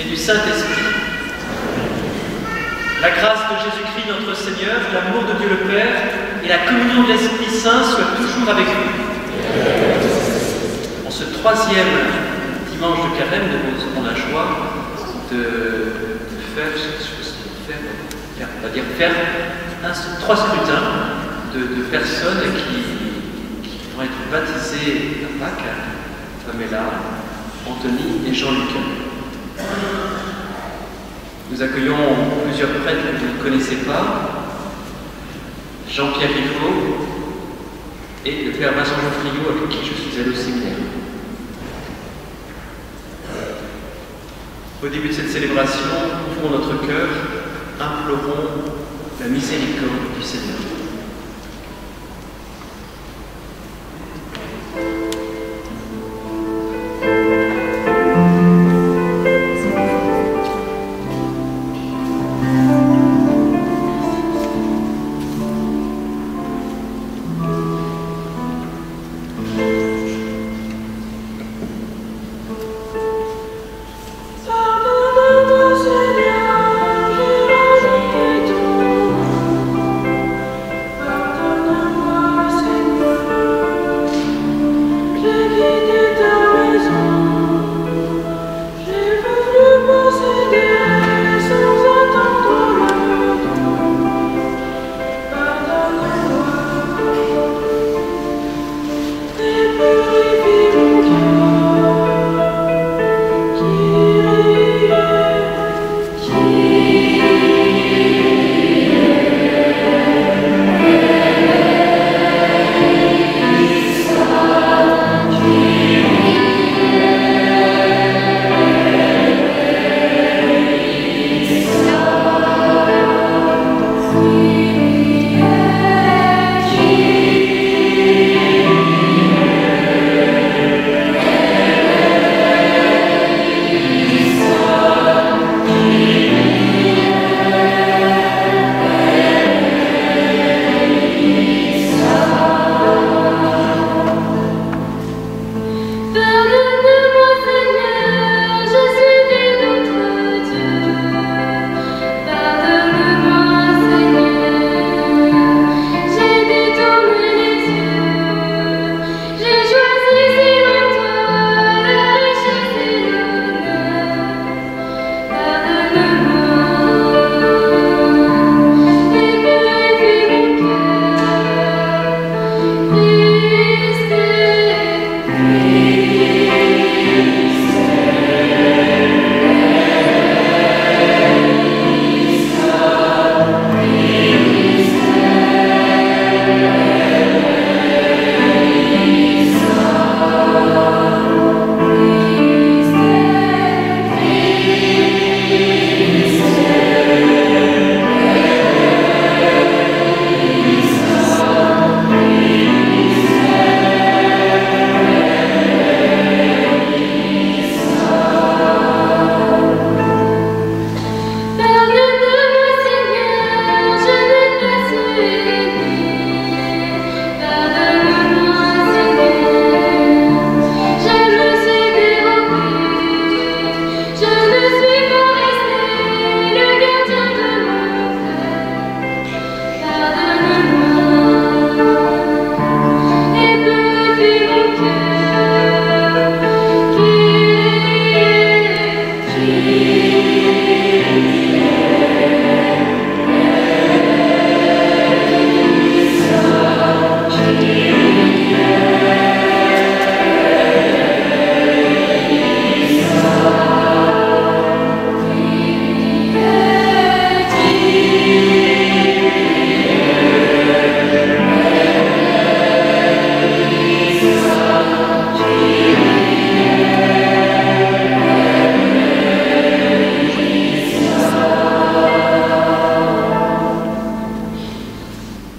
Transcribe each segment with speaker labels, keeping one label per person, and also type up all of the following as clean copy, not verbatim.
Speaker 1: du Saint-Esprit. La grâce de Jésus-Christ notre Seigneur, l'amour de Dieu le Père et la communion de l'Esprit Saint soient toujours avec vous. En ce troisième dimanche de Carême, nous avons la joie de faire, trois scrutins de personnes qui vont être baptisées à Pâques, Pamela, Anthony et Jean-Luc. Nous accueillons plusieurs prêtres que vous ne connaissez pas, Jean-Pierre Riffaut et le père Vincent Geoffriot, avec qui je suis allé au séminaire. Au début de cette célébration, ouvrons notre cœur, implorons la miséricorde du Seigneur.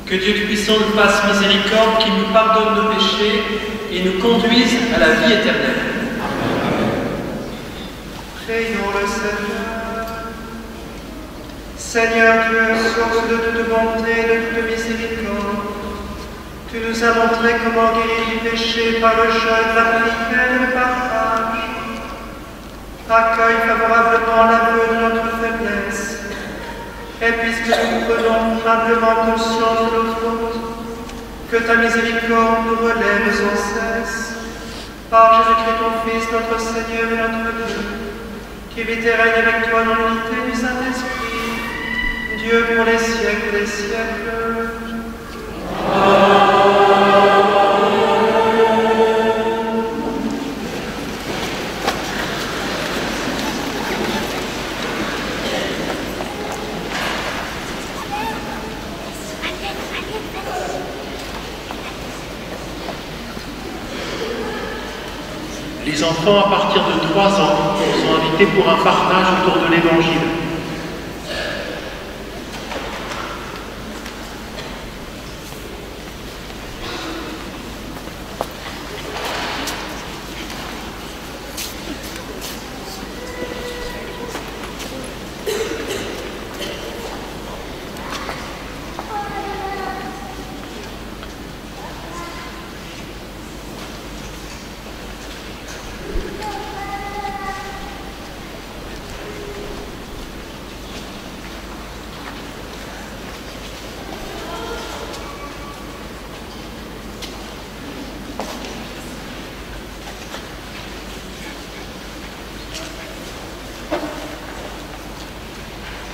Speaker 2: Que Dieu Tout-Puissant nous fasse miséricorde, qu'il nous pardonne nos péchés et nous conduise à la vie éternelle.
Speaker 3: Prions le Seigneur. Seigneur Dieu, source de toute bonté et de toute miséricorde, tu nous as montré comment guérir du péché par le jeûne, la prière et le partage. accueille favorablement l'aveu de notre faiblesse. Et puisque nous prenons humblement conscience de nos fautes, que ta miséricorde nous relève sans cesse. Par Jésus-Christ, ton Fils, notre Seigneur et notre Dieu, qui vit et règne avec toi dans l'unité du Saint-Esprit, Dieu pour les siècles des siècles.
Speaker 2: Les enfants à partir de 3 ans sont invités pour un partage autour de l'Évangile.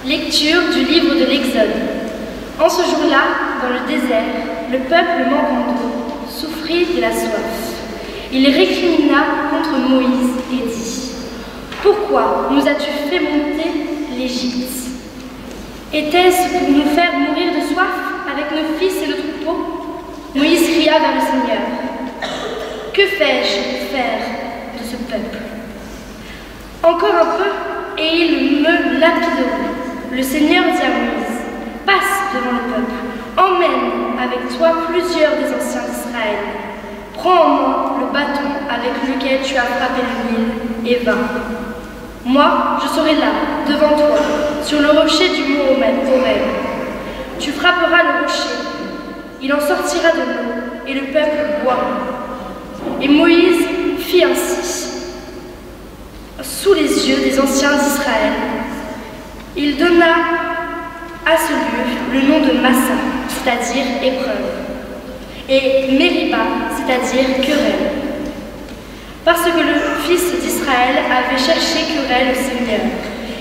Speaker 4: Lecture du livre de l'Exode. En ce jour-là, dans le désert, le peuple manquant d'eau souffrit de la soif. Il récrimina contre Moïse et dit : « Pourquoi nous as-tu fait monter l'Égypte? Était-ce pour nous faire mourir de soif avec nos fils et nos troupeaux ?» Moïse cria vers le Seigneur : « Que fais-je faire de ce peuple? Encore un peu et ils me lapideront. » Le Seigneur dit à Moïse : « Passe devant le peuple, emmène avec toi plusieurs des anciens d'Israël. Prends en main le bâton avec lequel tu as frappé le Nil et va. Moi, je serai là, devant toi, sur le rocher du mont Horeb. Tu frapperas le rocher, il en sortira de l'eau, et le peuple boira. » Et Moïse fit ainsi, sous les yeux des anciens d'Israël. Il donna à ce lieu le nom de Massa, c'est-à-dire épreuve, et Mériba, c'est-à-dire querelle, parce que le fils d'Israël avait cherché querelle au Seigneur,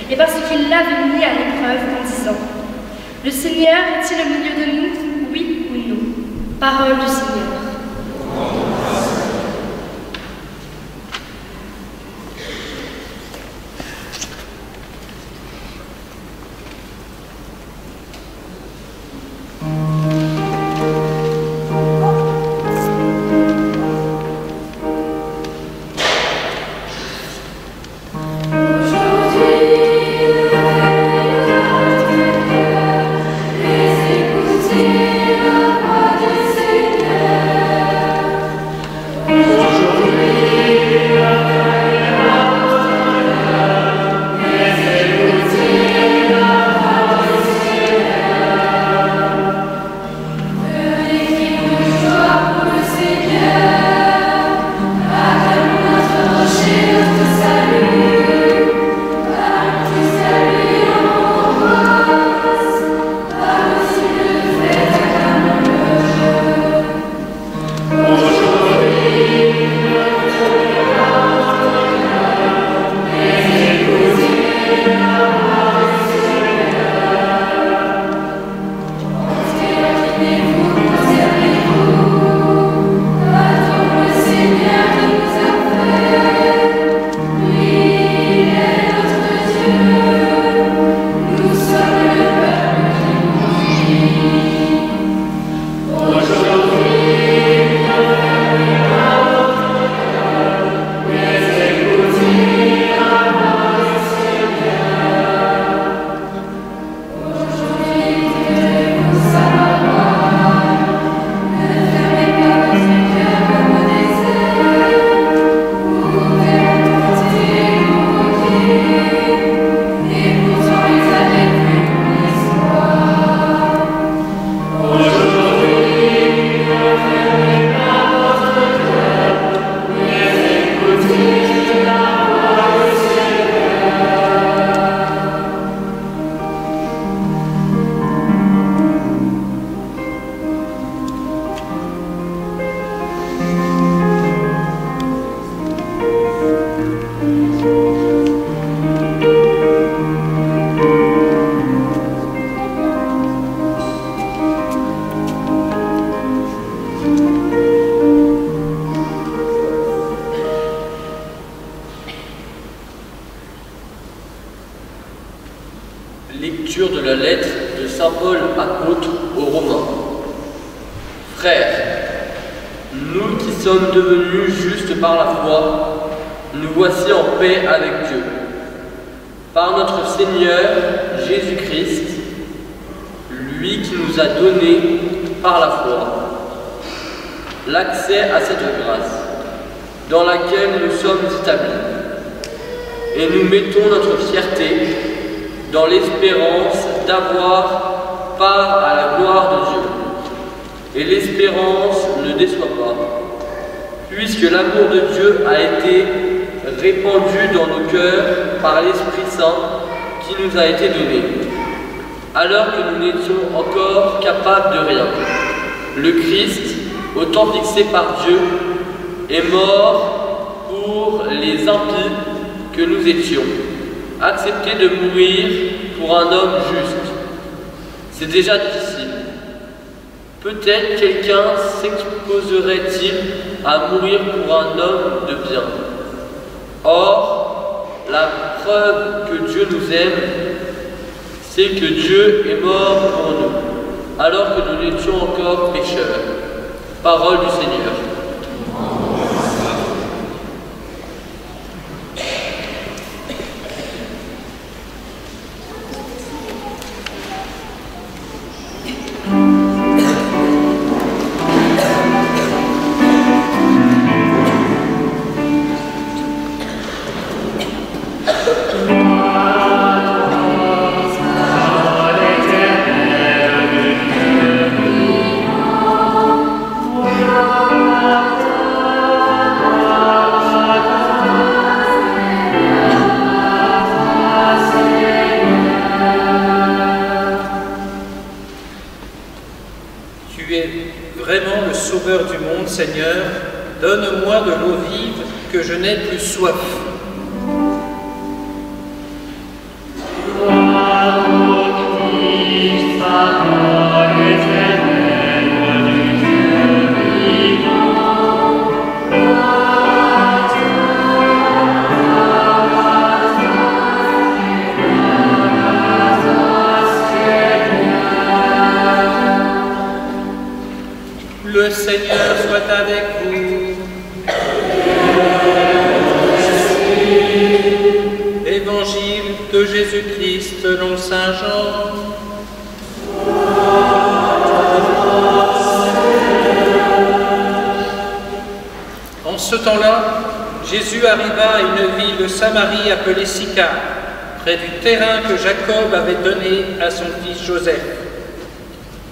Speaker 4: et parce qu'il l'avait mis à l'épreuve en disant : « Le Seigneur est-il au milieu de nous, oui ou non ? » Parole du Seigneur.
Speaker 5: Écoutez la voix du Seigneur. Frères, nous qui sommes devenus justes par la foi, nous voici en paix avec Dieu. Par notre Seigneur Jésus-Christ, lui qui nous a donné par la foi l'accès à cette grâce dans laquelle nous sommes établis. Et nous mettons notre fierté dans l'espérance d'avoir part à la gloire de Dieu. Et l'espérance ne déçoit pas, puisque l'amour de Dieu a été répandu dans nos cœurs par l'Esprit Saint qui nous a été donné, alors que nous n'étions encore capables de rien. Le Christ, au temps fixé par Dieu, est mort pour les impies que nous étions, accepté de mourir pour un homme juste. C'est déjà difficile. Peut-être quelqu'un s'exposerait-il à mourir pour un homme de bien. Or, la preuve que Dieu nous aime, c'est que Dieu est mort pour nous, alors que nous étions encore pécheurs. Parole du Seigneur.
Speaker 2: Seigneur, donne-moi de l'eau vive, que je n'ai plus soif. Le Seigneur soit avec vous. Évangile de Jésus-Christ selon Saint Jean. En ce temps-là, Jésus arriva à une ville de Samarie appelée Sychar, près du terrain que Jacob avait donné à son fils Joseph.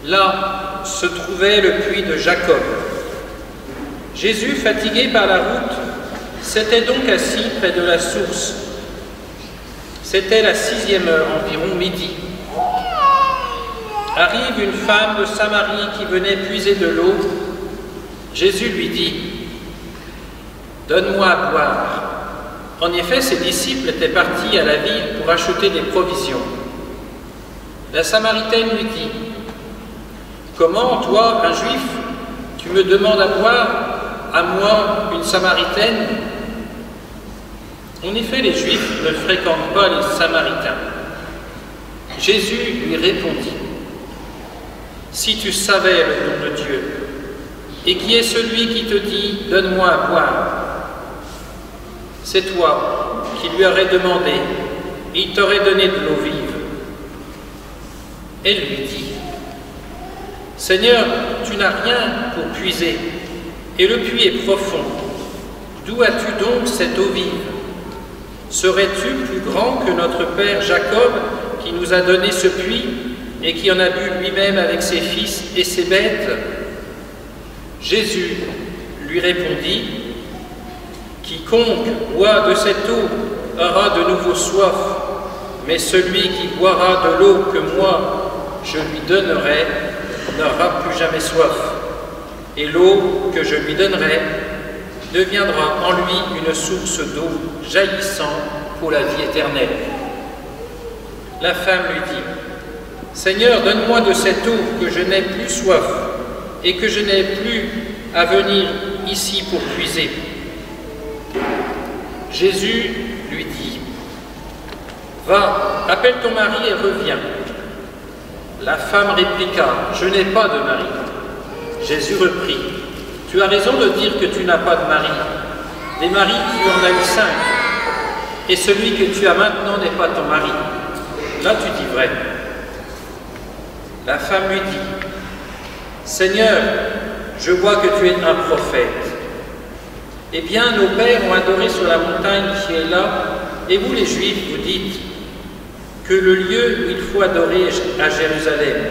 Speaker 2: Là se trouvait le puits de Jacob. Jésus, fatigué par la route, s'était donc assis près de la source. C'était la 6e heure, environ midi. Arrive une femme de Samarie qui venait puiser de l'eau. Jésus lui dit « Donne-moi à boire ». En effet, ses disciples étaient partis à la ville pour acheter des provisions. La Samaritaine lui dit « Comment, toi, un juif, tu me demandes à boire, à moi, une Samaritaine ?» En effet, les Juifs ne fréquentent pas les Samaritains. Jésus lui répondit « Si tu savais le nom de Dieu, et qui est celui qui te dit « Donne-moi à boire », c'est toi qui lui aurais demandé, et il t'aurait donné de l'eau vive. Elle lui dit « Seigneur, tu n'as rien pour puiser, et le puits est profond. D'où as-tu donc cette eau vive? Serais-tu plus grand que notre père Jacob, qui nous a donné ce puits, et qui en a bu lui-même avec ses fils et ses bêtes ?» Jésus lui répondit « Quiconque boit de cette eau aura de nouveau soif, mais celui qui boira de l'eau que moi je lui donnerai n'aura plus jamais soif. Et l'eau que je lui donnerai deviendra en lui une source d'eau jaillissant pour la vie éternelle. » La femme lui dit « Seigneur, donne-moi de cette eau que je n'ai plus soif et que je n'ai plus à venir ici pour puiser. » Jésus lui dit « Va, appelle ton mari et reviens. » La femme répliqua « Je n'ai pas de mari. » Jésus reprit, « Tu as raison de dire que tu n'as pas de mari. Des maris, tu en as eu 5. Et celui que tu as maintenant n'est pas ton mari. Là, tu dis vrai. » La femme lui dit, « Seigneur, je vois que tu es un prophète. Eh bien, nos pères ont adoré sur la montagne qui est là, et vous les Juifs, vous dites que le lieu où il faut adorer est à Jérusalem. »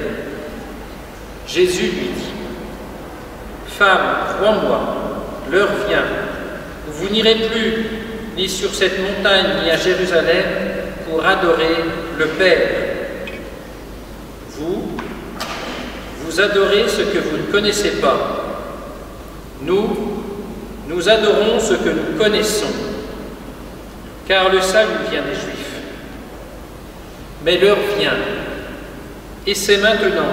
Speaker 2: Jésus lui dit, « Femme, crois-moi, l'heure vient où vous n'irez plus ni sur cette montagne ni à Jérusalem pour adorer le Père. Vous adorez ce que vous ne connaissez pas. Nous adorons ce que nous connaissons, car le salut vient des Juifs. Mais l'heure vient, et c'est maintenant,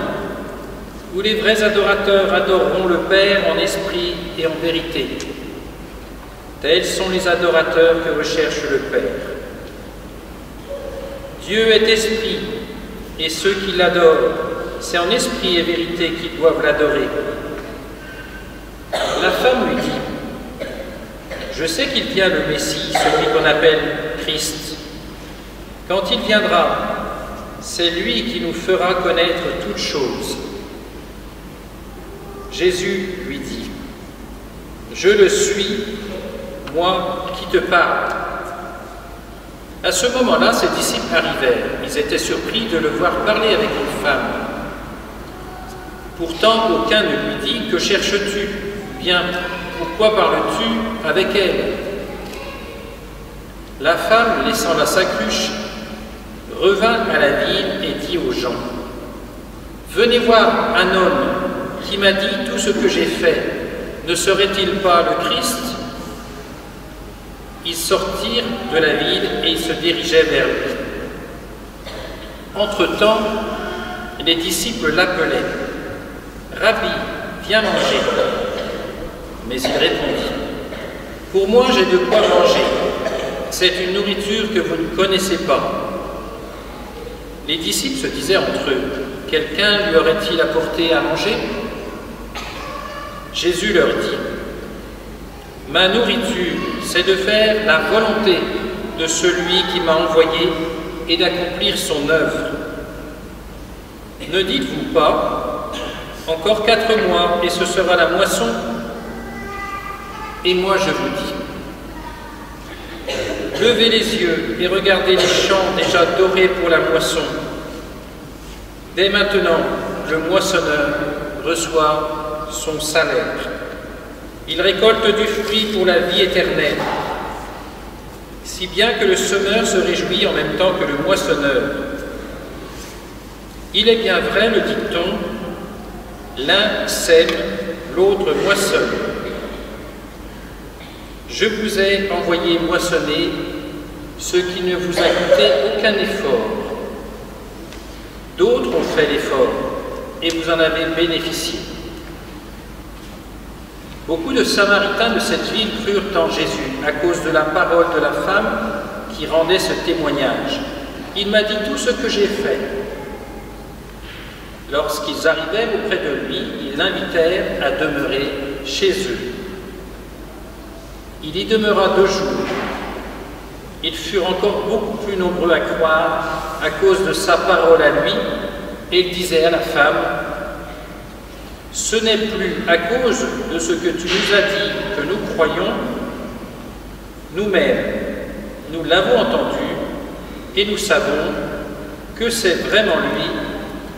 Speaker 2: où les vrais adorateurs adoreront le Père en esprit et en vérité. Tels sont les adorateurs que recherche le Père. Dieu est esprit, et ceux qui l'adorent, c'est en esprit et vérité qu'ils doivent l'adorer. La femme lui dit, « Je sais qu'il vient le Messie, celui qu'on appelle Christ. Quand il viendra, c'est lui qui nous fera connaître toutes choses. » Jésus lui dit, « Je le suis, moi qui te parle. » À ce moment-là, ses disciples arrivèrent. Ils étaient surpris de le voir parler avec une femme. Pourtant, aucun ne lui dit, « Que cherches-tu ? Bien, pourquoi parles-tu avec elle ?» La femme, laissant la sacoche, revint à la ville et dit aux gens, « Venez voir un homme qui m'a dit tout ce que j'ai fait. Ne serait-il pas le Christ ?» Ils sortirent de la ville et ils se dirigeaient vers lui. Entre-temps, les disciples l'appelaient. « Rabbi, viens manger. » Mais il répondit, « Pour moi, j'ai de quoi manger. C'est une nourriture que vous ne connaissez pas. » Les disciples se disaient entre eux, « Quelqu'un lui aurait-il apporté à manger ?» Jésus leur dit, « Ma nourriture, c'est de faire la volonté de celui qui m'a envoyé et d'accomplir son œuvre. Ne dites-vous pas, encore 4 mois et ce sera la moisson? Et moi je vous dis, levez les yeux et regardez les champs déjà dorés pour la moisson. Dès maintenant, le moissonneur reçoit son salaire. Il récolte du fruit pour la vie éternelle, si bien que le semeur se réjouit en même temps que le moissonneur. Il est bien vrai, le dicton, l'un sème, l'autre moissonne. Je vous ai envoyé moissonner ce qui ne vous a coûté aucun effort. D'autres ont fait l'effort et vous en avez bénéficié. Beaucoup de Samaritains de cette ville crurent en Jésus à cause de la parole de la femme qui rendait ce témoignage. Il m'a dit tout ce que j'ai fait. Lorsqu'ils arrivèrent auprès de lui, ils l'invitèrent à demeurer chez eux. Il y demeura 2 jours. Ils furent encore beaucoup plus nombreux à croire à cause de sa parole à lui, et il disait à la femme, « Ce n'est plus à cause de ce que tu nous as dit que nous croyons, nous-mêmes, nous l'avons entendu, et nous savons que c'est vraiment lui,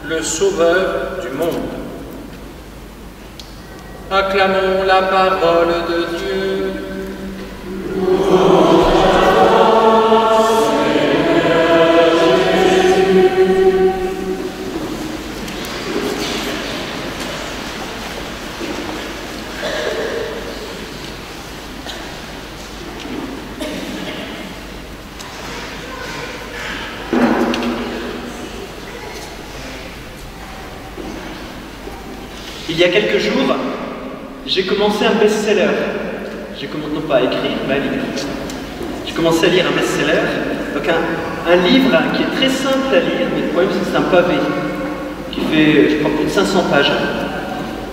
Speaker 2: le Sauveur du monde. » Acclamons la parole de Dieu.
Speaker 1: Il y a quelques jours, j'ai commencé un best-seller. J'ai commencé non pas à écrire, mais à lire. J'ai commencé à lire un best-seller, donc un livre qui est très simple à lire, mais le problème c'est que c'est un pavé qui fait, je crois, plus de 500 pages.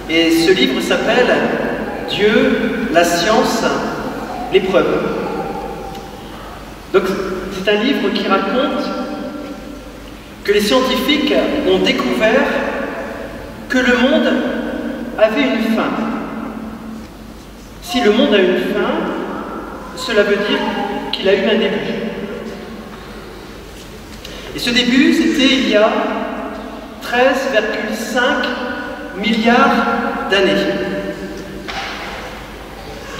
Speaker 1: Et ce livre s'appelle « Dieu, la science, l'épreuve ». Donc c'est un livre qui raconte que les scientifiques ont découvert que le monde avait une fin. Si le monde a une fin, cela veut dire qu'il a eu un début. Et ce début, c'était il y a 13,5 milliards d'années.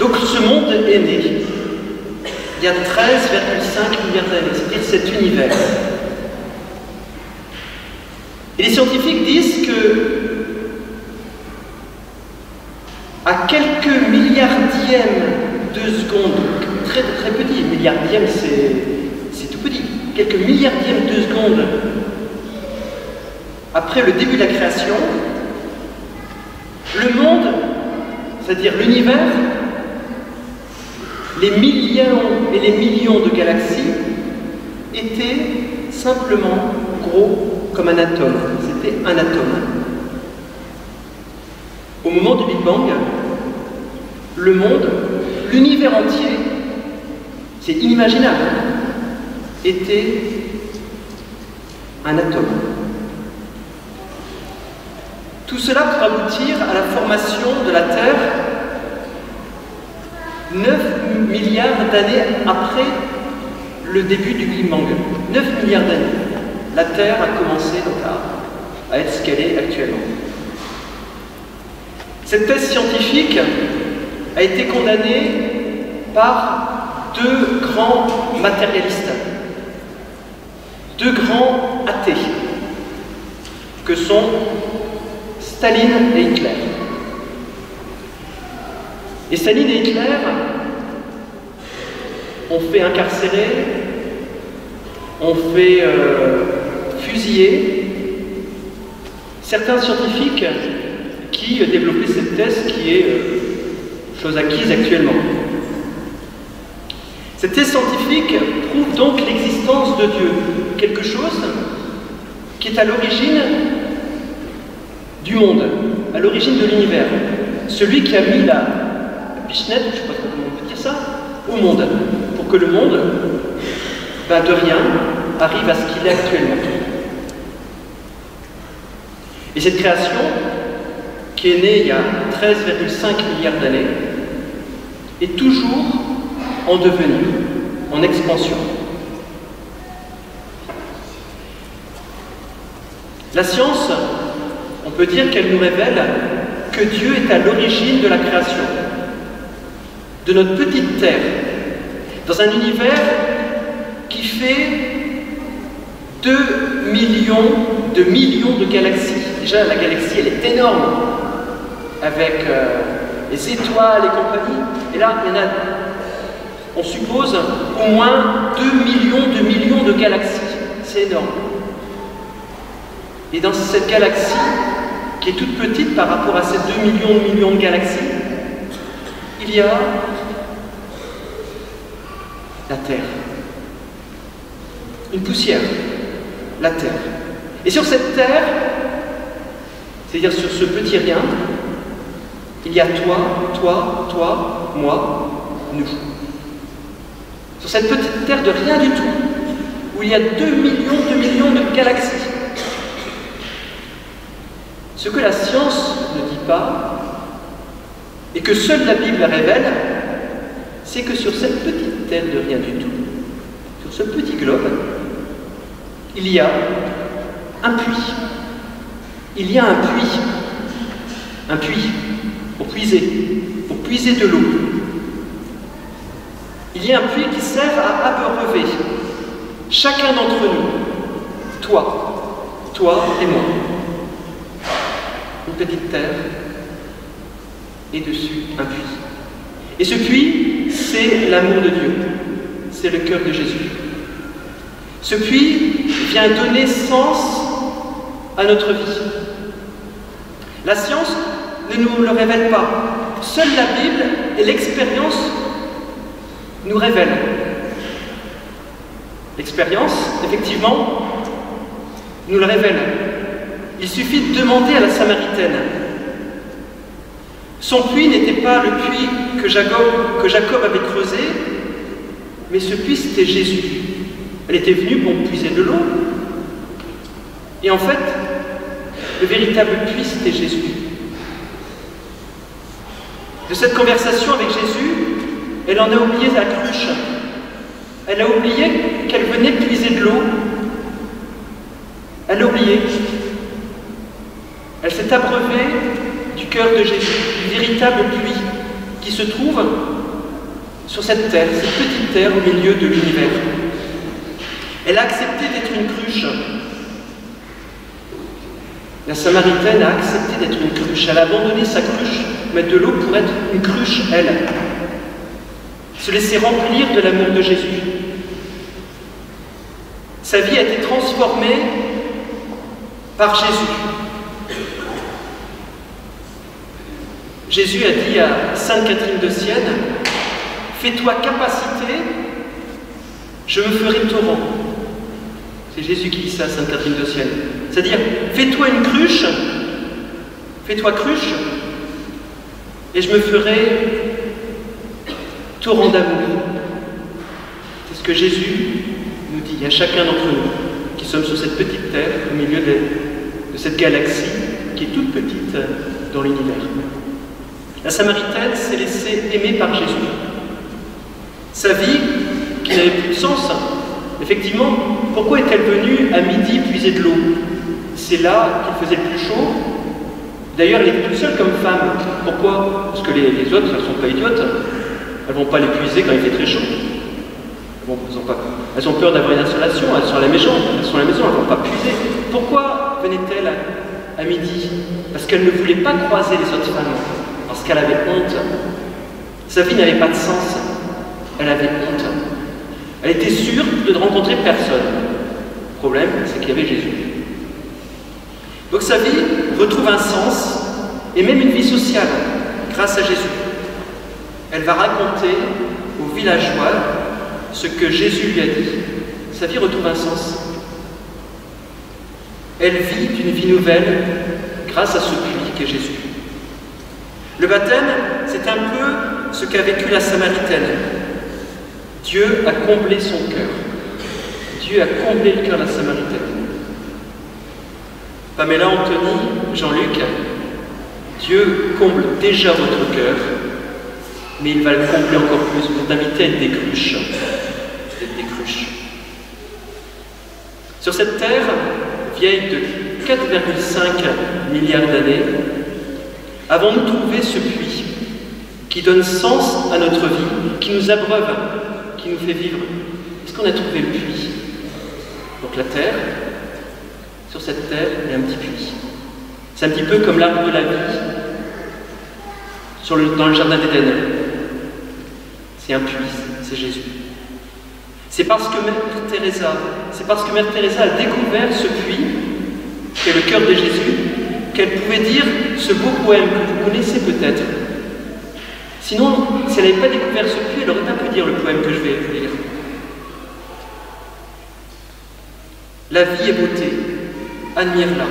Speaker 1: Donc ce monde est né il y a 13,5 milliards d'années, c'est-à-dire cet univers. Et les scientifiques disent que à quelques milliardièmes de secondes, très très petit, milliardième c'est tout petit, quelques milliardièmes de secondes après le début de la création, le monde, c'est-à-dire l'univers, les millions et les millions de galaxies étaient simplement gros comme un atome. C'était un atome. Au moment du Big Bang, le monde, l'univers entier, c'est inimaginable, était un atome. Tout cela pour aboutir à la formation de la Terre 9 milliards d'années après le début du Big Bang. 9 milliards d'années. La Terre a commencé donc à être ce qu'elle est actuellement. Cette thèse scientifique a été condamnée par deux grands matérialistes, deux grands athées, que sont Staline et Hitler. Et Staline et Hitler ont fait incarcérer, ont fait fusiller certains scientifiques qui développaient cette thèse qui est chose acquise actuellement. Cette thèse scientifique prouve donc l'existence de Dieu, quelque chose qui est à l'origine du monde, à l'origine de l'univers, celui qui a mis la pichenette, je ne sais pas comment on peut dire ça, au monde, pour que le monde, de rien, arrive à ce qu'il est actuellement. Et cette création, qui est née il y a 13,5 milliards d'années, est toujours en devenir, en expansion. La science, on peut dire qu'elle nous révèle que Dieu est à l'origine de la création, de notre petite terre, dans un univers qui fait 2 millions de galaxies. Déjà, la galaxie, elle est énorme, avec les étoiles et compagnie. Et là, il y en a, on suppose, au moins 2 millions de galaxies. C'est énorme. Et dans cette galaxie, qui est toute petite par rapport à ces 2 millions de galaxies, il y a la Terre. Une poussière, la Terre. Et sur cette Terre, c'est-à-dire sur ce petit rien, il y a toi, moi, nous. Sur cette petite Terre de rien du tout, où il y a 2 millions de galaxies. Ce que la science ne dit pas, et que seule la Bible révèle, c'est que sur cette petite terre de rien du tout, sur ce petit globe, il y a un puits. Il y a un puits pour puiser de l'eau. Il y a un puits qui sert à abreuver chacun d'entre nous, toi et moi. Une petite terre, et dessus un puits. Et ce puits, c'est l'amour de Dieu, c'est le cœur de Jésus. Ce puits vient donner sens à notre vie. La science ne nous le révèle pas. Seule la Bible et l'expérience nous révèlent. L'expérience, effectivement, nous le révèle. Il suffit de demander à la Samaritaine Son puits n'était pas le puits que Jacob avait creusé, mais ce puits c'était Jésus. Elle était venue pour puiser de l'eau. Et en fait, le véritable puits c'était Jésus. De cette conversation avec Jésus, elle en a oublié la cruche. Elle a oublié qu'elle venait puiser de l'eau. Elle a oublié. Elle s'est abreuvée du cœur de Jésus, du véritable puits qui se trouve sur cette terre, cette petite terre au milieu de l'univers. Elle a accepté d'être une cruche. La Samaritaine a accepté d'être une cruche. Elle a abandonné sa cruche, mettre de l'eau pour être une cruche, elle. Se laisser remplir de l'amour de Jésus. Sa vie a été transformée par Jésus. Jésus a dit à Sainte Catherine de Sienne, « Fais-toi capacité, je me ferai torrent. » C'est Jésus qui dit ça à Sainte Catherine de Sienne. C'est-à-dire, fais-toi une cruche, fais-toi cruche, et je me ferai torrent d'amour. C'est ce que Jésus nous dit à chacun d'entre nous, qui sommes sur cette petite terre, au milieu de cette galaxie, qui est toute petite dans l'univers. La Samaritaine s'est laissée aimer par Jésus. Sa vie, qui n'avait plus de sens, effectivement, pourquoi est-elle venue à midi puiser de l'eau? C'est là qu'il faisait le plus chaud. D'ailleurs, elle était toute seule comme femme. Pourquoi? Parce que les autres, elles ne sont pas idiotes. Elles ne vont pas les puiser quand il fait très chaud. Elles ont peur d'avoir une insolation, elles sont à la maison, elles ne vont pas puiser. Pourquoi venait-elle à midi? Parce qu'elle ne voulait pas croiser les autres femmes, parce qu'elle avait honte. Sa vie n'avait pas de sens, elle avait honte. Elle était sûre de ne rencontrer personne. Le problème, c'est qu'il y avait Jésus. Donc sa vie retrouve un sens, et même une vie sociale, grâce à Jésus. Elle va raconter aux villageois ce que Jésus lui a dit. Sa vie retrouve un sens. Elle vit d'une vie nouvelle grâce à ce puits qu'est Jésus. Le baptême, c'est un peu ce qu'a vécu la Samaritaine. Dieu a comblé son cœur. Dieu a comblé le cœur de la Samaritaine. Pamela, Anthony, Jean-Luc, Dieu comble déjà votre cœur, mais il va le combler encore plus pour t'inviter à être des cruches. Sur cette terre, vieille de 4,5 milliards d'années, avons-nous trouvé ce puits qui donne sens à notre vie, qui nous abreuve, qui nous fait vivre? Est-ce qu'on a trouvé le puits? Donc la terre, sur cette terre, il y a un petit puits. C'est un petit peu comme l'arbre de la vie dans le jardin d'Éden. C'est un puits, c'est Jésus. C'est parce que Mère Teresa a découvert ce puits, qui est le cœur de Jésus, qu'elle pouvait dire ce beau poème que vous connaissez peut-être. Sinon, si elle n'avait pas découvert ce puits, elle n'aurait pas pu dire le poème que je vais vous lire. La vie est beauté, admire-la.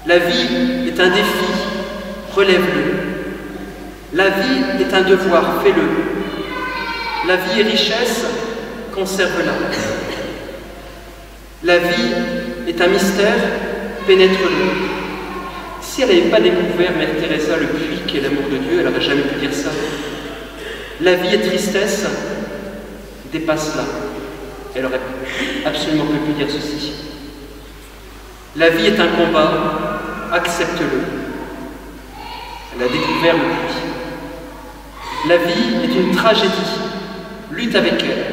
Speaker 1: La vie est un défi, relève-le. La vie est un devoir, fais-le. La vie est richesse, conserve-la. La vie est un mystère, pénètre-le. Si elle n'avait pas découvert, Mère Teresa, le puits qui est l'amour de Dieu, elle n'aurait jamais pu dire ça. La vie est tristesse, dépasse-la. Elle aurait absolument pas pu dire ceci. La vie est un combat, accepte-le. Elle a découvert le puits. La vie est une tragédie, lutte avec elle.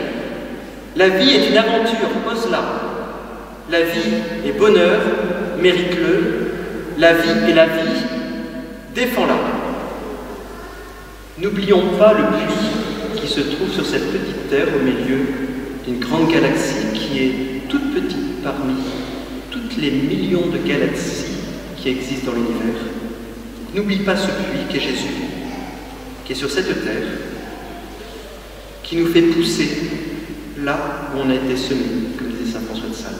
Speaker 1: La vie est une aventure, ose-la. La vie est bonheur, mérite-le. La vie est la vie, défends-la. N'oublions pas le puits qui se trouve sur cette petite terre au milieu d'une grande galaxie qui est toute petite parmi toutes les millions de galaxies qui existent dans l'univers. N'oublie pas ce puits qui est Jésus, qui est sur cette terre, qui nous fait pousser là où on a été semé, comme disait saint François de Sales.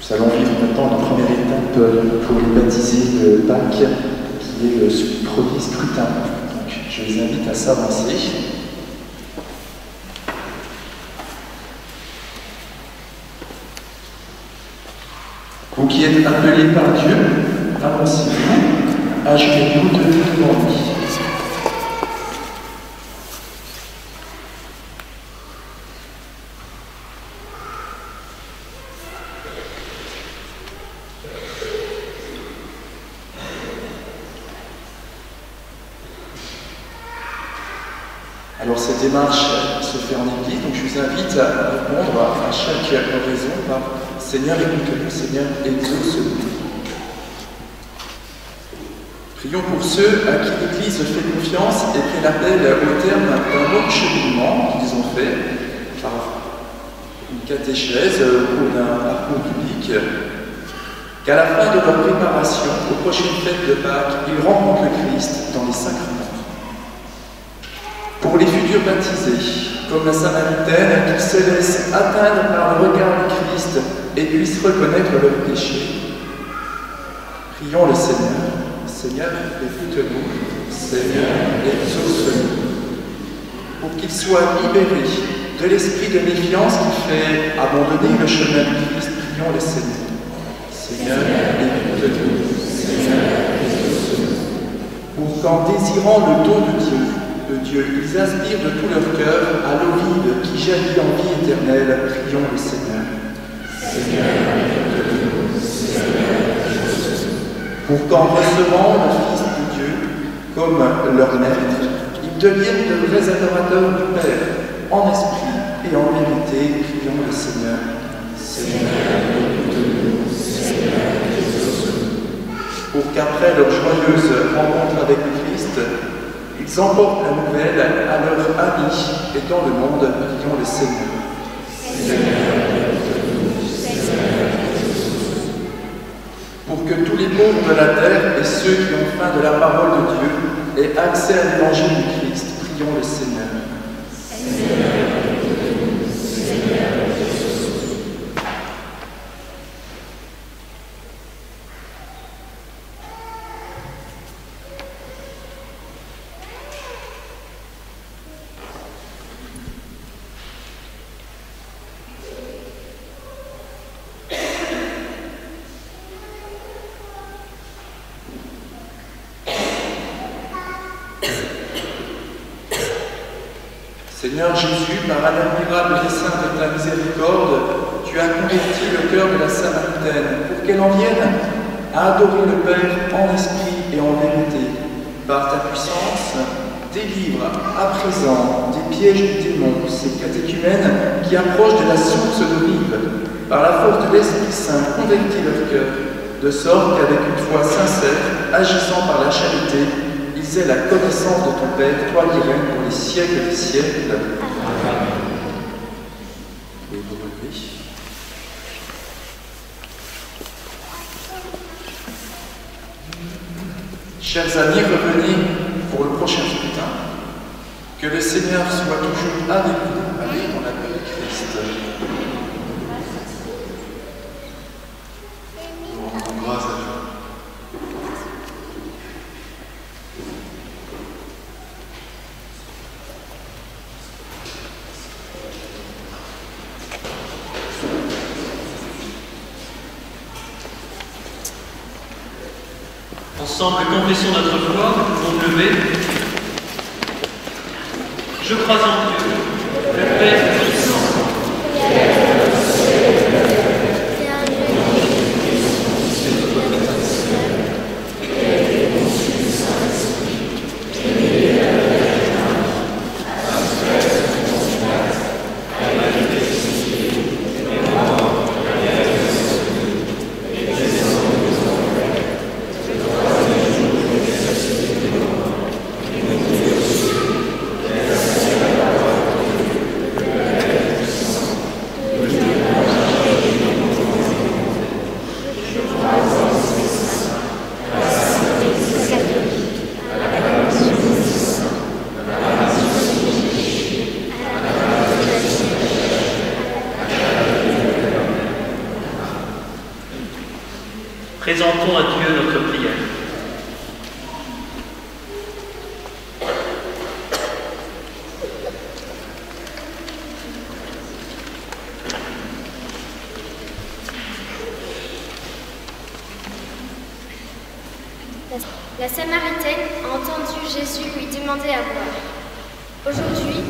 Speaker 6: Nous allons vivre maintenant la première étape pour les baptisés de Pâques, qui est le premier scrutin. Donc, je les invite à s'avancer. Vous qui êtes appelés par Dieu, avancez-vous, agenouillez-vous devant lui. Alors cette démarche se fait en Église, donc je vous invite à répondre à chaque oraison par « Seigneur, écoute-nous, Seigneur, exauce-nous ». Prions pour ceux à qui l'Église fait confiance et qu'elle appelle au terme d'un long cheminement qu'ils ont fait par une catéchèse ou d'un parcours public, qu'à la fin de leur préparation aux prochaines fêtes de Pâques, ils rencontrent le Christ dans les sacrements. Pour les futurs baptisés, comme la Samaritaine, qu'ils se laissent atteindre par le regard du Christ et puissent reconnaître leurs péchés. Prions le Seigneur. Seigneur, écoute-nous. Seigneur, exauce-nous. Pour qu'ils soient libérés de l'esprit de méfiance qui fait abandonner le chemin du Christ, prions le Seigneur. Seigneur, écoute-nous. Seigneur, exauce-nous. Pour qu'en désirant le don de Dieu, ils aspirent de tout leur cœur à l'eau vive qui jaillit en vie éternelle, prions le Seigneur. Seigneur, écoute-nous. Seigneur, exauce-nous. Pour qu'en recevant le Fils de Dieu comme leur maître, ils deviennent de vrais adorateurs du Père, en esprit et en vérité, prions le Seigneur. Seigneur, écoute-nous. Seigneur, exauce-nous. Pour qu'après leur joyeuse rencontre avec le Christ, ils emportent la nouvelle à leurs amis et dans le monde, prions le Seigneur. Seigneur, écoute-nous. Seigneur, exauce-nous. Pour que tous les pauvres de la terre et ceux qui ont faim de la parole de Dieu aient accès à l'évangile du Christ, prions le Seigneur. Seigneur, écoute-nous. Seigneur, exauce-nous. Seigneur Jésus, par un admirable dessein de ta miséricorde, tu as converti le cœur de la Samaritaine pour qu'elle en vienne à adorer le Père en esprit et en vérité. Par ta puissance, délivre à présent des pièges du démon ces catéchumènes qui approchent de la source d'eau vive. Par la force de l'Esprit Saint, convertis leur cœur, de sorte qu'avec une foi sincère, agissant par la charité, ils aient la connaissance de ton Père, toi qui règnes pour les siècles des siècles. Amen. Et vous relevez. Chers amis, revenez pour le prochain scrutin. Que le Seigneur soit toujours avec vous. Allez dans la paix de Christ. Nous rendons grâce à Dieu.
Speaker 1: Ensemble, confessons notre foi, nous lever. Je crois en Dieu, le Père puissant. Présentons à Dieu notre prière.
Speaker 7: La Samaritaine a entendu Jésus lui demander à boire. Aujourd'hui,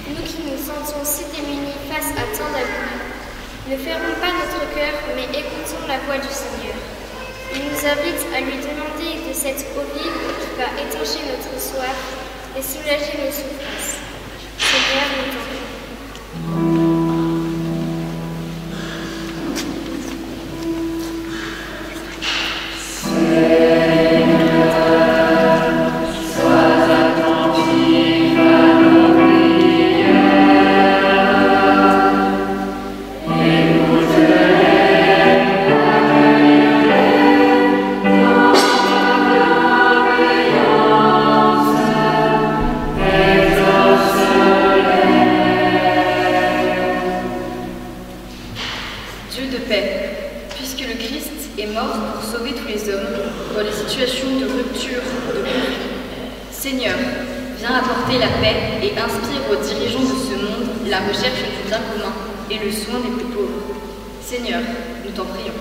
Speaker 7: nous qui nous sentons si démunis face à tant d'amour, ne fermons pas notre cœur, mais écoutons la voix du Seigneur. Il nous invite à lui demander de cette eau vive qui va étancher notre soif et soulager nos souffrances. Seigneur, nous t'en prions.
Speaker 8: Seigneur, viens apporter la paix et inspire aux dirigeants de ce monde la recherche du bien commun et le soin des plus pauvres. Seigneur, nous t'en prions.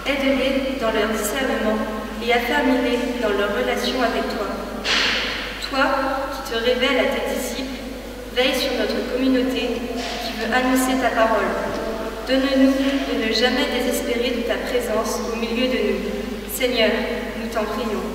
Speaker 9: Aide-les dans leur discernement et affermis-les dans leur relation avec toi. Toi, qui te révèles à tes disciples, veille sur notre communauté qui veut annoncer ta parole. Donne-nous de ne jamais désespérer de ta présence au milieu de nous. Seigneur, nous t'en prions.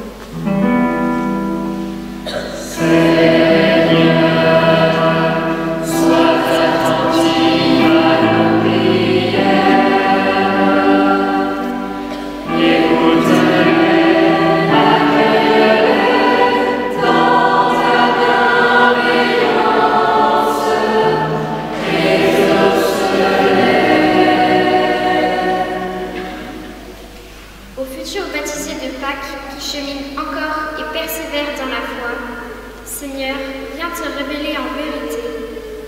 Speaker 7: Seigneur, viens te révéler en vérité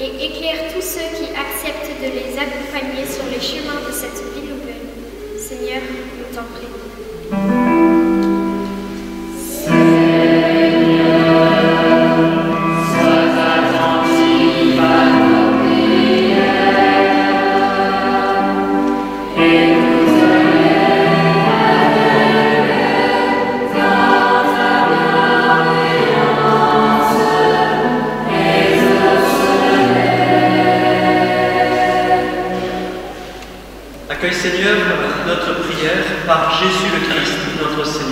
Speaker 7: et éclaire tous ceux qui acceptent de les accompagner sur les chemins de cette vie nouvelle. Seigneur, nous t'en prions.
Speaker 1: Accueille, Seigneur, notre prière par Jésus le Christ, notre Seigneur.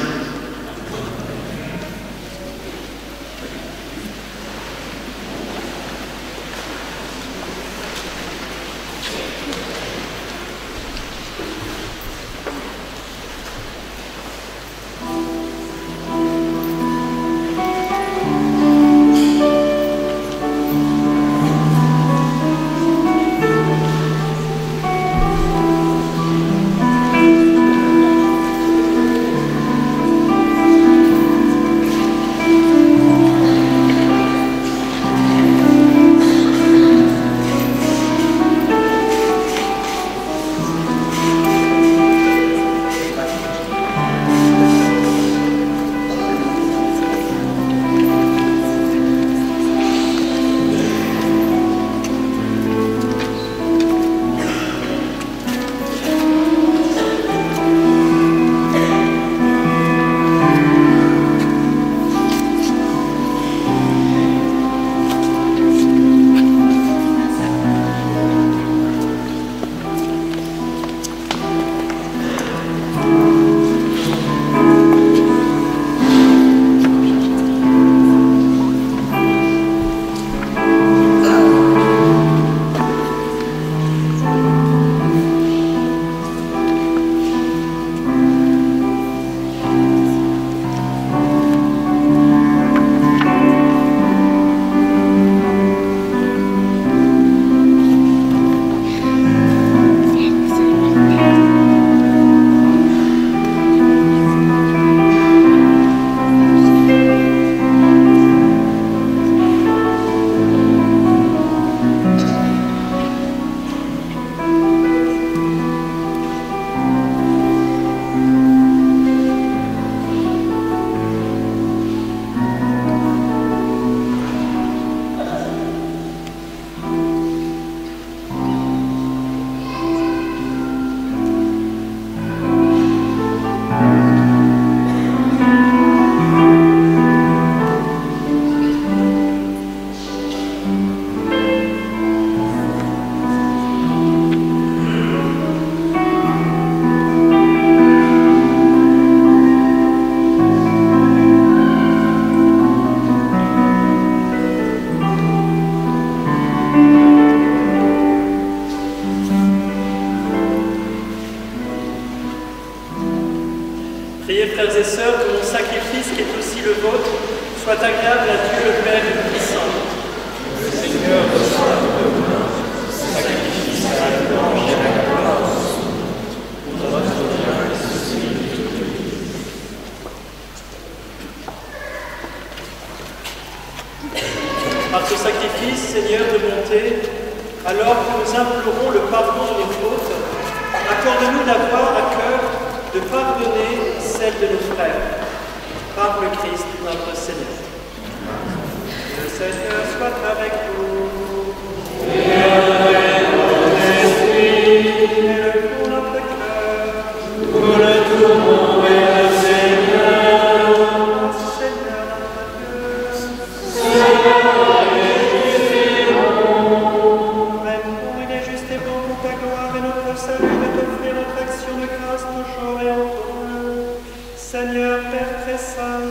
Speaker 1: par ce sacrifice, Seigneur de bonté, alors que nous implorons le pardon de nos fautes, accorde-nous d'avoir à cœur de pardonner celles de nos frères, par le Christ notre Seigneur. Le Seigneur soit avec vous. Et avec ton esprit. Élevons notre cœur. Nous le tournons vers le Seigneur. Seigneur notre Dieu. Seigneur, il est juste et bon pour ta gloire et notre salut de t'offrir notre action de grâce toujours et en ton nom. Seigneur, Père très saint,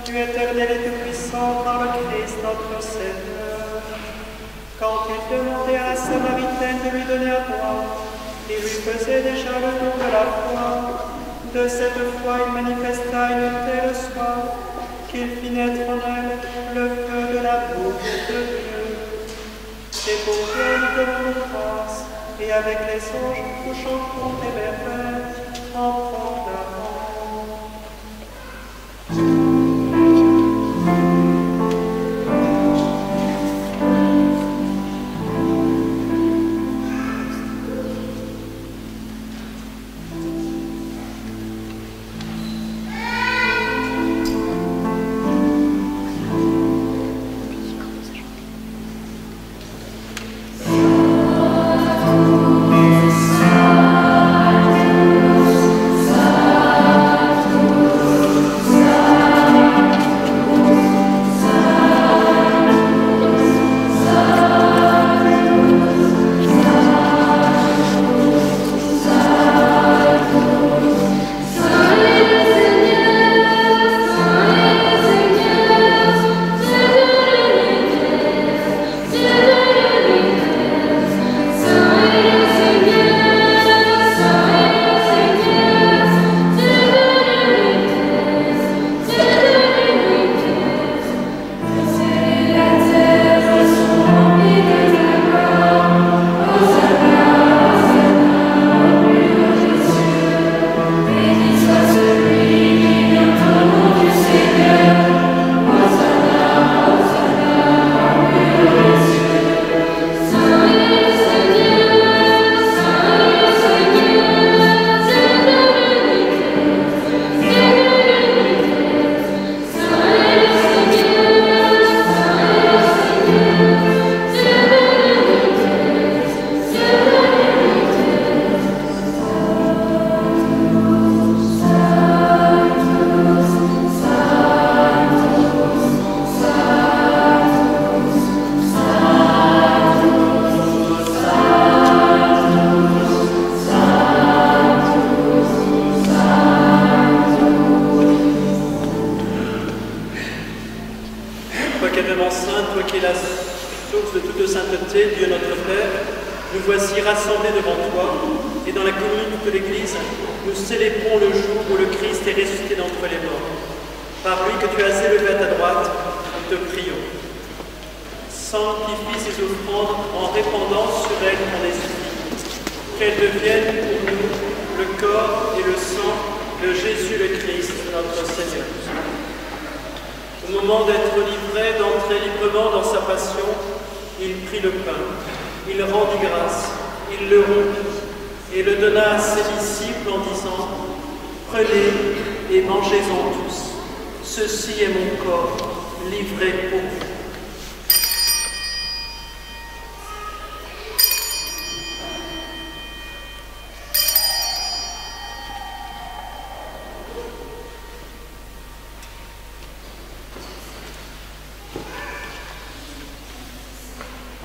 Speaker 1: Dieu éternel et tout-puissant par le Christ notre Seigneur. Quand il demandait à la Samaritaine de lui donner à boire, il lui faisait déjà le don de la foi. De cette foi, il manifesta une telle soif qu'il fit naître en elle le feu de l'amour de Dieu. C'est pourquoi nous donnons grâce, et avec les anges, nous chantons des merveilles en proclamant.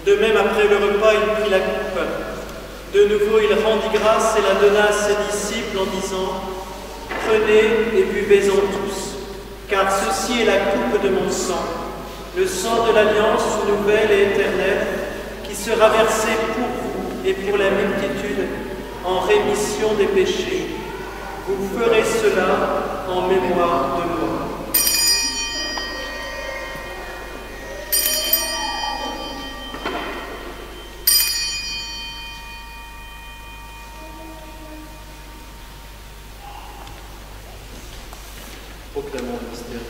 Speaker 1: De même, après le repas, il prit la coupe. De nouveau, il rendit grâce et la donna à ses disciples en disant « Prenez et buvez-en tous, car ceci est la coupe de mon sang, le sang de l'alliance nouvelle et éternelle, qui sera versé pour vous et pour la multitude en rémission des péchés. Vous ferez cela en mémoire de moi. » Proclamons le mystère.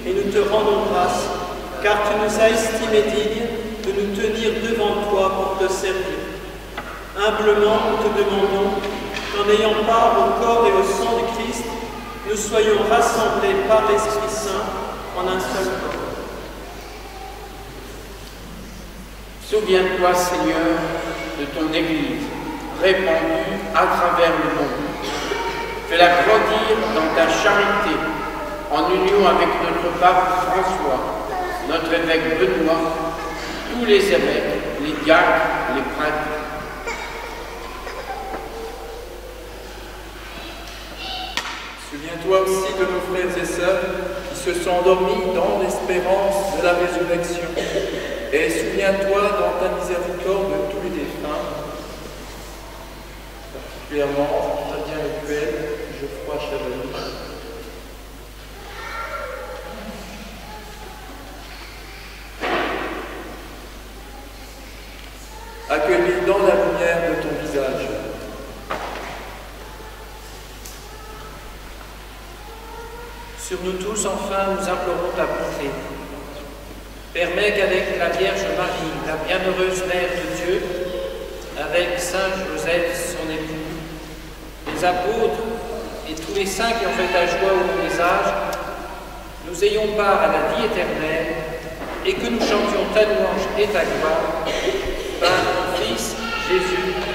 Speaker 10: et nous te rendons grâce, car tu nous as estimés dignes de nous tenir devant toi pour te servir. Humblement, nous te demandons qu'en ayant part au corps et au sang du Christ, nous soyons rassemblés par l'Esprit Saint en un seul corps.
Speaker 11: Souviens-toi, Seigneur, de ton Église, répandue à travers le monde. Fais-la grandir dans ta charité, en union avec notre pape François, notre évêque Benoît, tous les évêques, les diacres, les prêtres.
Speaker 6: Souviens-toi aussi de nos frères et sœurs qui se sont endormis dans l'espérance de la résurrection. Et souviens-toi dans ta miséricorde de tous les défunts, particulièrement Fabien Lepuel, Geoffroy Chevalier. Accueillis dans la lumière de ton visage.
Speaker 2: Sur nous tous, enfin, nous implorons ta bonté. Permets qu'avec la Vierge Marie, la bienheureuse Mère de Dieu, avec Saint Joseph, son époux, les apôtres et tous les saints qui ont fait ta joie au long des âges, nous ayons part à la vie éternelle et que nous chantions ta louange et ta gloire par ton Fils Jésus le Christ.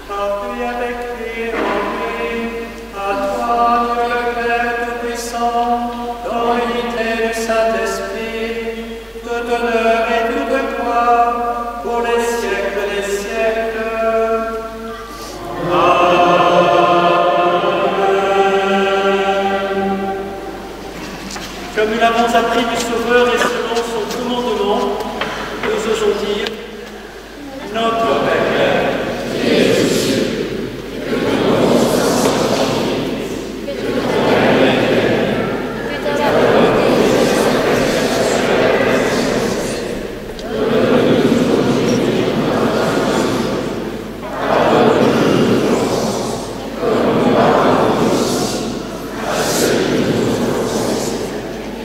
Speaker 3: Paix avec lui et en lui, à toi, Dieu le Père Tout-Puissant, dans l'unité du Saint-Esprit, tout honneur et toute gloire, pour les siècles des siècles. Comme nous l'avons appris du Sauveur et selon son commandement, nous osons dire Notre Père, qui es aux cieux, que ton nom soit sanctifié, que ton règne vienne, que ta volonté soit faite. Donne-nous aujourd'hui notre pain. Pardonne-nous nos offenses, comme nous pardonnons aussi à ceux qui nous ont offensés.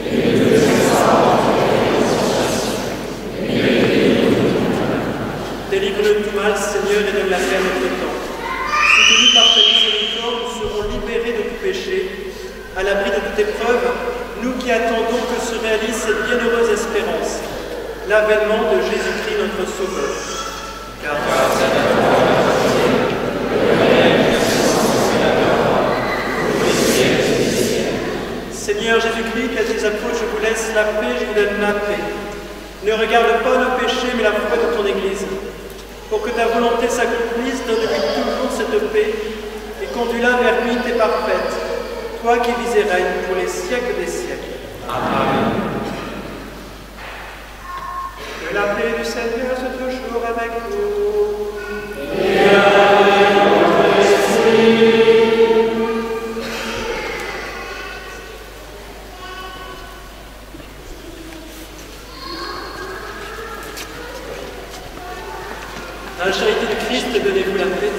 Speaker 3: Et ne nous laisse pas entrer en tentation, mais délivre-nous du mal. Délivre-nous de tout mal, Seigneur, et donne la paix à notre temps. Soutenus par ta miséricorde, nous serons libérés de tout péché, à l'abri de toute épreuve, nous qui attendons que se réalise cette bienheureuse espérance, l'avènement de Jésus-Christ notre Sauveur. Car Seigneur Jésus-Christ, qu'à tes apôtres je vous laisse la paix, je vous donne la paix. Ne regarde pas nos péchés, mais la foi de ton Église. Pour que ta volonté s'accomplisse, donne-lui toujours cette paix et conduis-la vers l'unité parfaite, toi qui vis et règnes pour les siècles des siècles. Amen. Que la paix du Seigneur soit toujours avec vous. Et avec votre esprit. À la charité du Christ, donnez-vous la paix.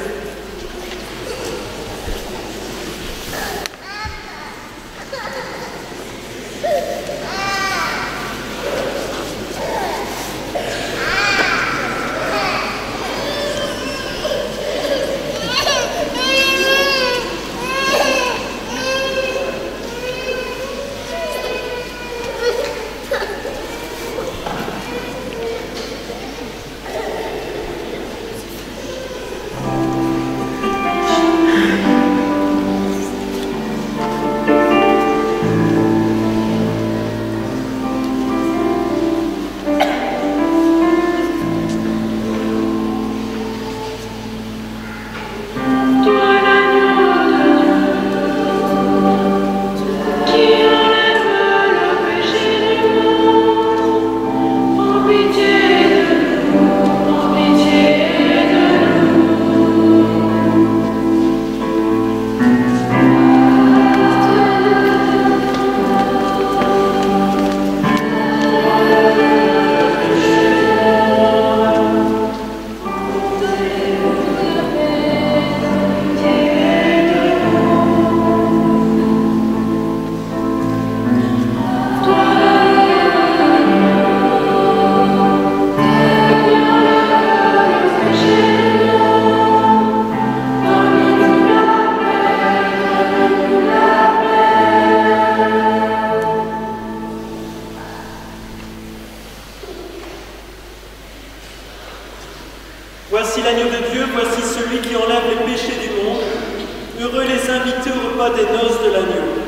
Speaker 10: voici celui qui enlève les péchés du monde. Heureux les invités au repas des noces de l'agneau.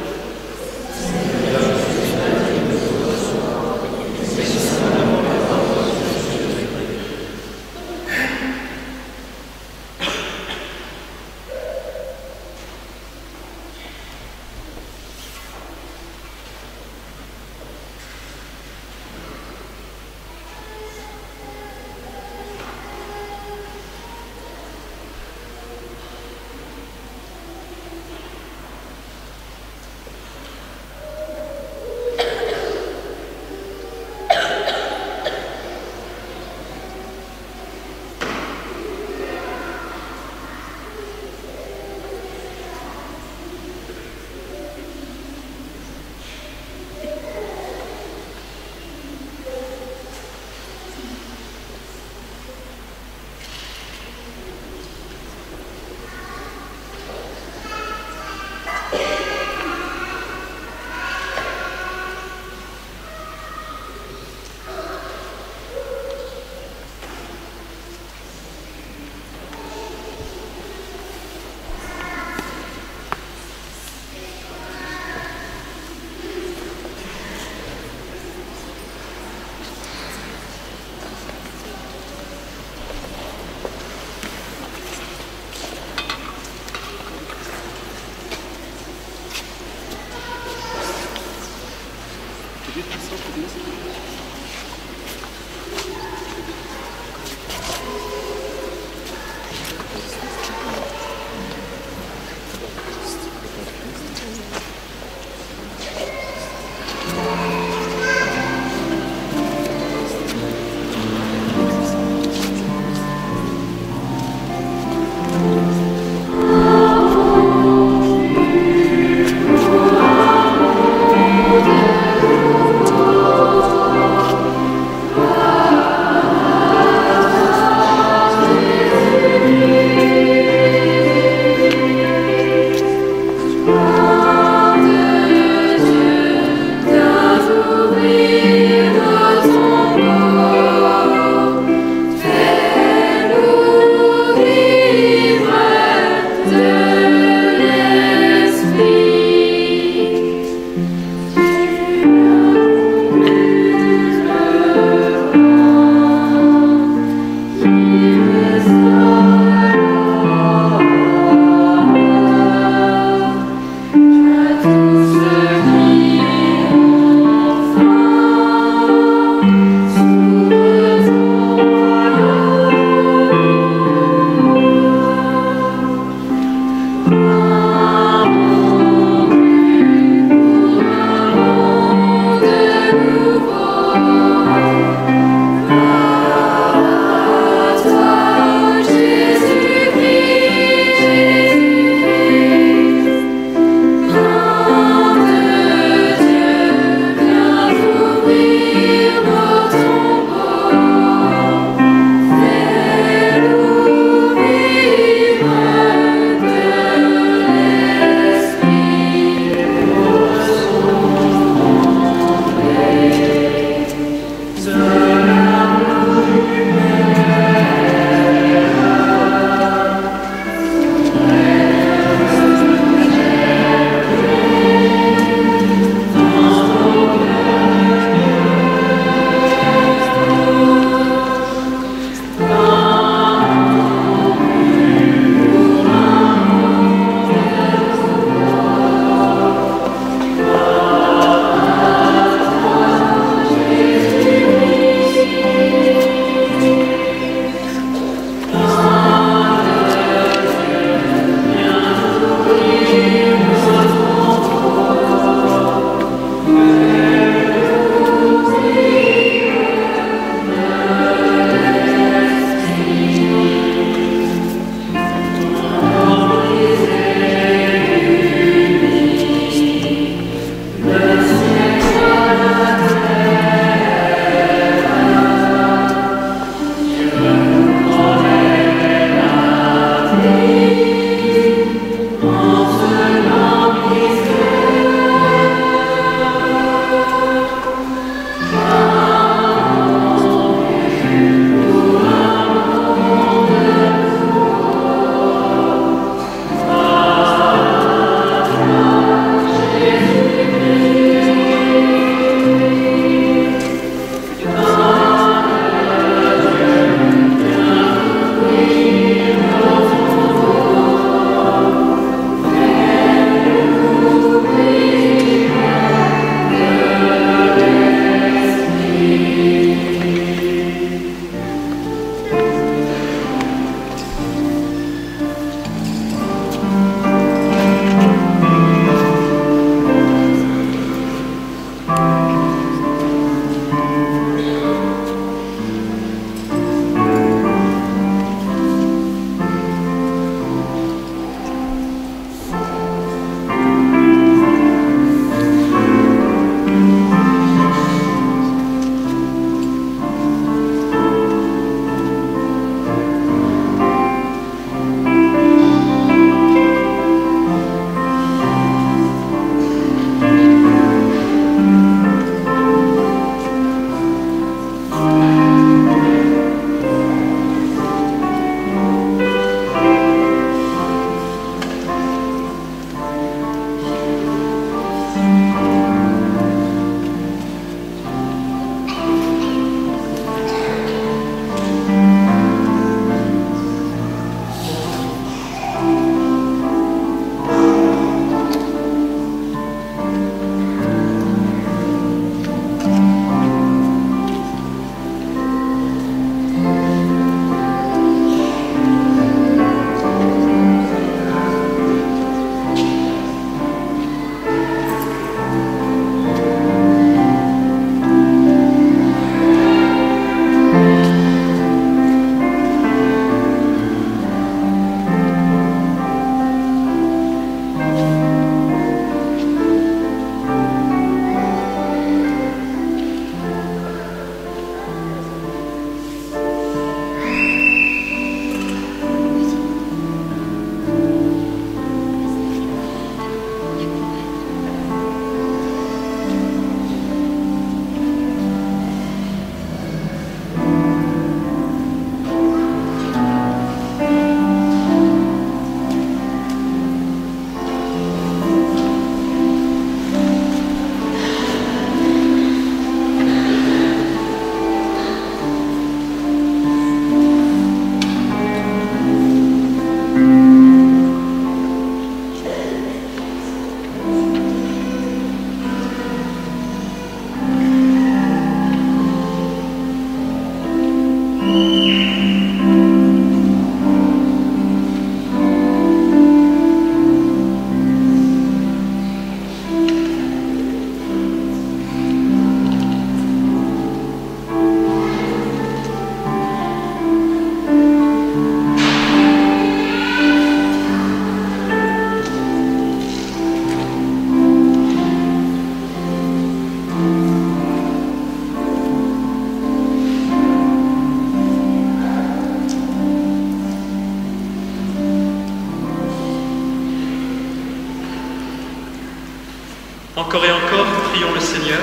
Speaker 1: Encore et encore, prions le Seigneur.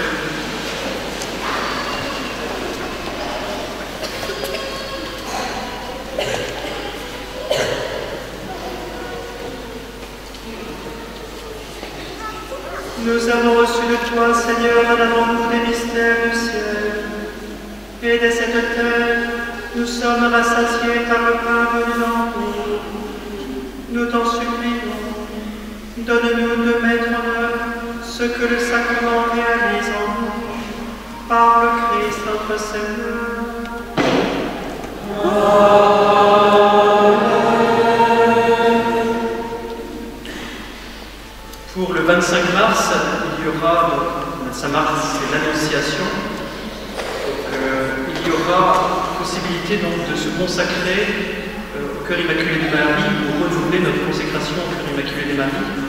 Speaker 3: Nous avons reçu de toi, Seigneur, un avant-goût des mystères du ciel. Et dès cette terre, nous sommes rassasiés par le pain venu d'en haut. Nous t'en supplions, donne-nous de mettre en œuvre ce que le sacrement réalise en nous, par le Christ notre Seigneur.
Speaker 1: Pour le 25 mars, il y aura, donc, Saint Mars, c'est l'Annonciation. Il y aura possibilité donc de se consacrer au Cœur Immaculé de Marie pour renouveler notre consécration au Cœur Immaculé de Marie.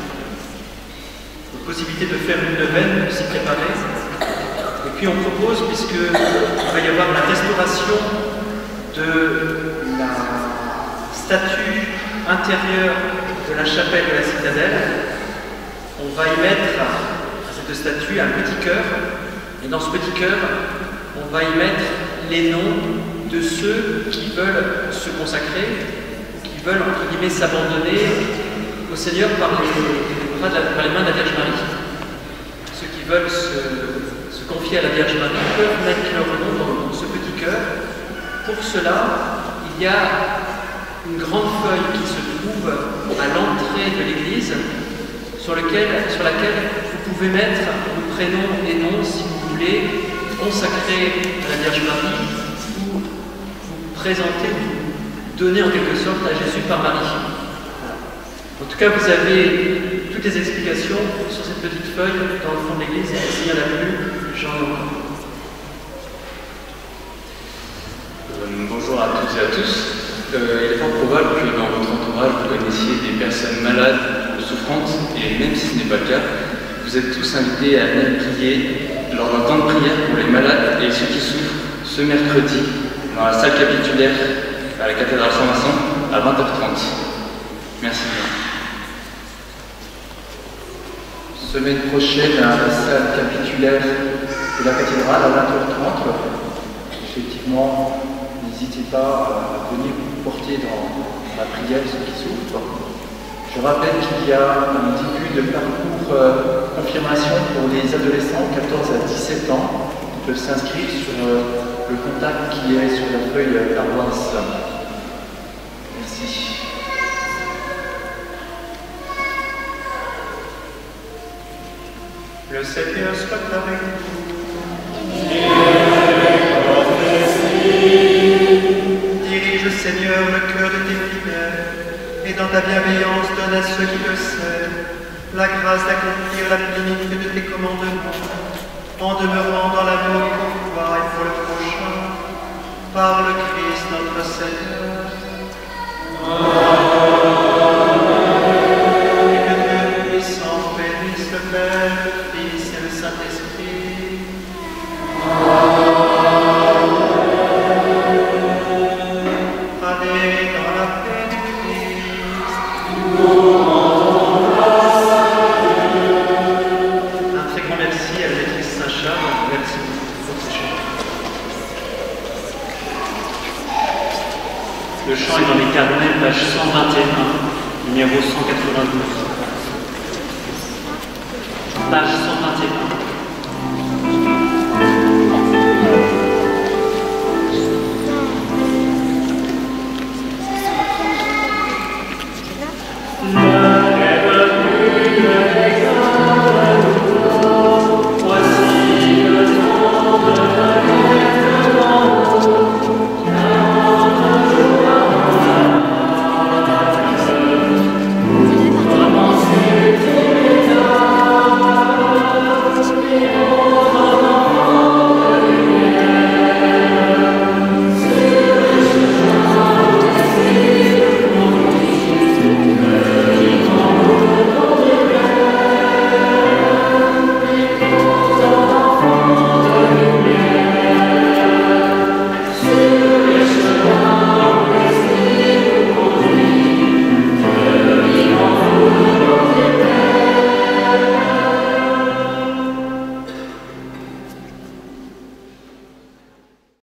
Speaker 1: Possibilité de faire une neuvaine pour s'y préparer. Et puis on propose, puisqu'il va y avoir la restauration de la statue intérieure de la chapelle de la citadelle, on va y mettre à cette statue un petit cœur, et dans ce petit cœur, on va y mettre les noms de ceux qui veulent se consacrer, qui veulent, entre guillemets, s'abandonner au Seigneur par les mains de la Vierge Marie. Ceux qui veulent se confier à la Vierge Marie peuvent mettre leur nom dans ce petit cœur. Pour cela, il y a une grande feuille qui se trouve à l'entrée de l'église, sur laquelle vous pouvez mettre vos prénoms et noms si vous voulez consacrer à la Vierge Marie ou vous présenter, vous donner en quelque sorte à Jésus par Marie. En tout cas, vous avez toutes les explications sur cette petite feuille dans le fond de l'église. Et s'il y en a plus, j'en ai.
Speaker 12: Bonjour à toutes et à tous. Il est fort probable que dans votre entourage, vous connaissiez des personnes malades ou souffrantes, et même si ce n'est pas le cas, vous êtes tous invités à venir prier lors d'un temps de prière pour les malades et ceux qui souffrent ce mercredi dans la salle capitulaire à la cathédrale Saint-Vincent à 20h30. Merci bien.
Speaker 6: Semaine prochaine à la salle capitulaire de la cathédrale à 20h30. Effectivement, n'hésitez pas à venir vous porter dans la prière ceux qui souffrent. Je rappelle qu'il y a un début de parcours confirmation pour les adolescents 14 à 17 ans. Ils peuvent s'inscrire sur le contact qui est sur la feuille paroisse. Merci.
Speaker 3: Le Seigneur soit avec vous. Dirige, Seigneur, le cœur de tes fidèles, et dans ta bienveillance donne à ceux qui le savent la grâce d'accomplir la plénitude de tes commandements, en demeurant dans l'amour pour toi et pour le prochain, par le Christ notre Seigneur. Et que Dieu puissant bénisse le Père, le Fils et le Saint-Esprit. Allez dans la paix du Christ.
Speaker 1: Un très grand merci à la maîtresse Saint-Charles. Merci beaucoup pour ces chants. Le chant est dans les carnets, page 121, numéro 192. Page 121.
Speaker 3: La